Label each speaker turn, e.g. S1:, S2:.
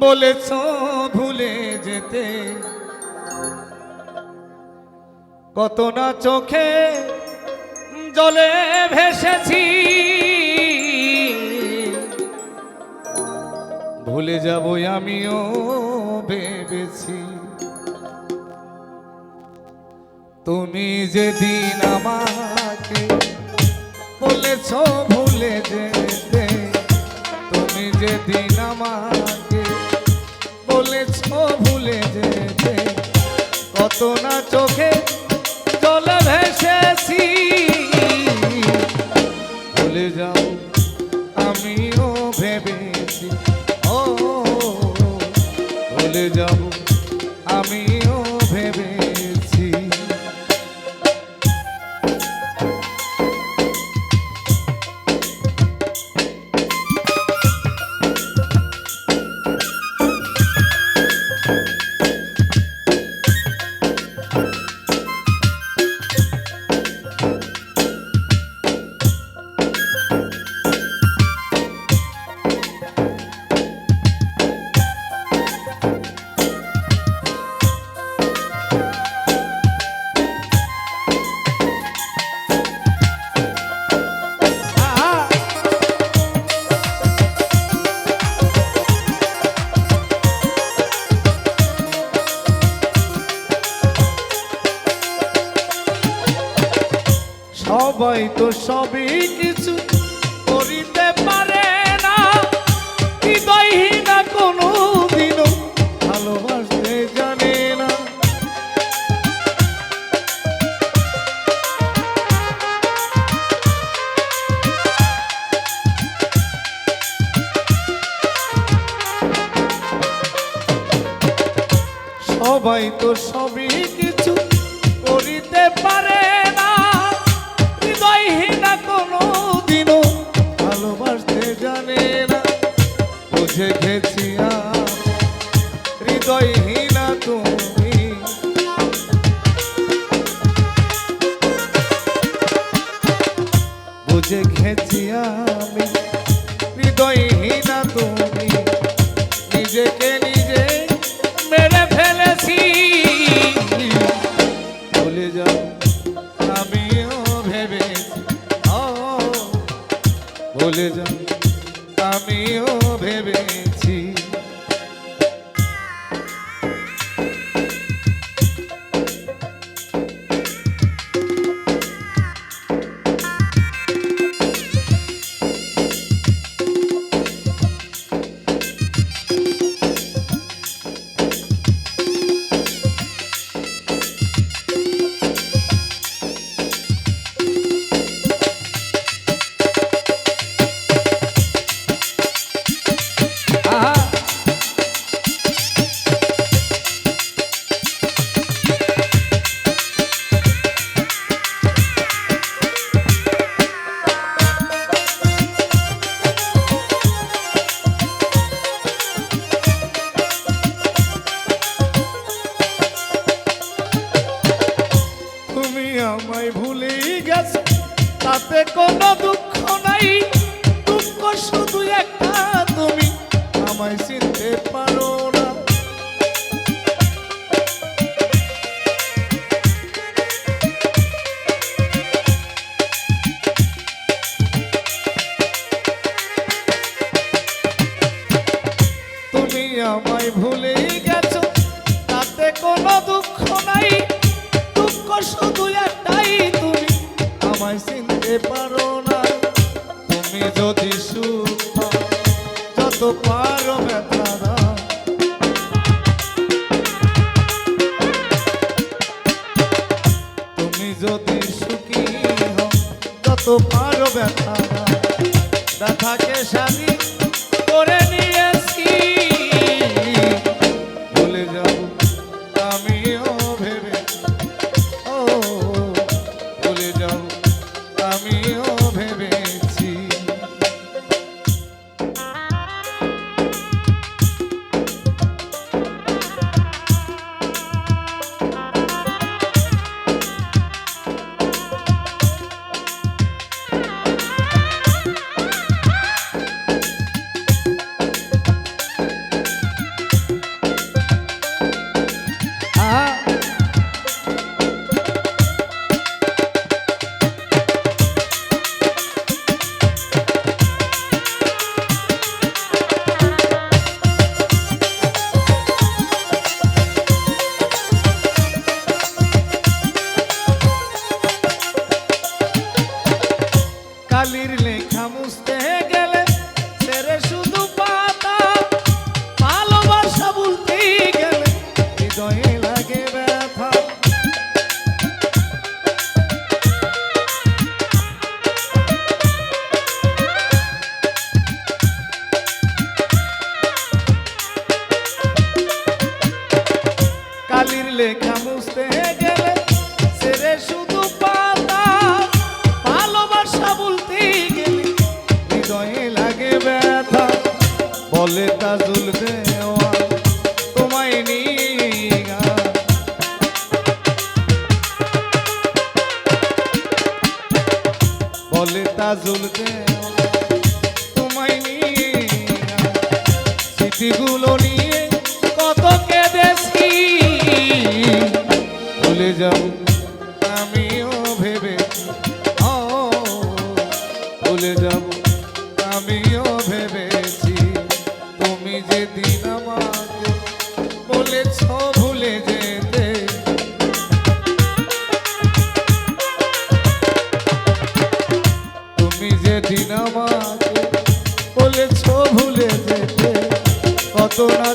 S1: বলেছ ভুলে যেতে, কত না চোখে জলে ভেসেছি, ভুলে যাব আমিও ভেবেছি। তুমি যেদিন আমাকে বলেছ ভুলে যেতে, তুমি যেদিন আমাকে বলেছ ভুলে যেতে, কত না চোখে জলে ভেসেছি, ভুলে যাও আমিও ভেবেছি। ও ভুলে যাব আমিও ভেবেছি। সবাই তো সবই কিছু করিতে পারে না, হৃদয়হীন কোনো দিনও ভালোবাসতে জানে না। সবাই তো সবই কিছু করিতে পারে না, হৃদয়হীনা কোনো দিনও ভালোবাসতে জানে না। বুঝে গেছি হৃদয়হীনা তুমি, বুঝে গেছি আমি হৃদয়হীনা তুমি, নিজেকে নিজে মেরে ফেলেছি, ভুলে যাও আমিও ভেবেছি। ও ভুলে যাও আমিও ভেবেছি। আমায় ভুলেই গেছো তাতে কোনো দুঃখ নাই, দুঃখ শুধু একটা তুমি আমায় চিনতে পারো না। তুমি আমায় ভুলেই গেছো তাতে কোনো দুঃখ নাই, দুঃখ শুধু একটাই তুমি আমায় চিনতে পারো না। তুমি যদি সুখ পাও যত পারো ব্যথা দাও, তুমি যদি সুখী হও যত পারো ব্যথা দাও, ব্যথাকে স্বাধীন করে নিয়েছি, ভুলে যাও আমিও ভেবেছি। ও ভুলে যাও আমিও ভেবেছি। লেখা মুছতে গেলে ছেড়ে শুধু পাতা, ভালোবাসা বলতে গেলে হৃদয়ে লাগে ব্যথা। বলে তাজুল দেওয়া তোমায় নিয়ে গান, বলে তাজুল দেওয়া তোমায় নিয়ে গান। স্মৃতিগুলো নিয়ে কত কেঁদেছি, ভুলে যাব আমিও ভেবেছি, ও ভুলে যাব আমিও ভেবেছি। তুমি যেদিন আমাকে বলেছ ভুলে যেতে, তুমি যেদিন আমাকে বলেছ ভুলে যেতে, কত না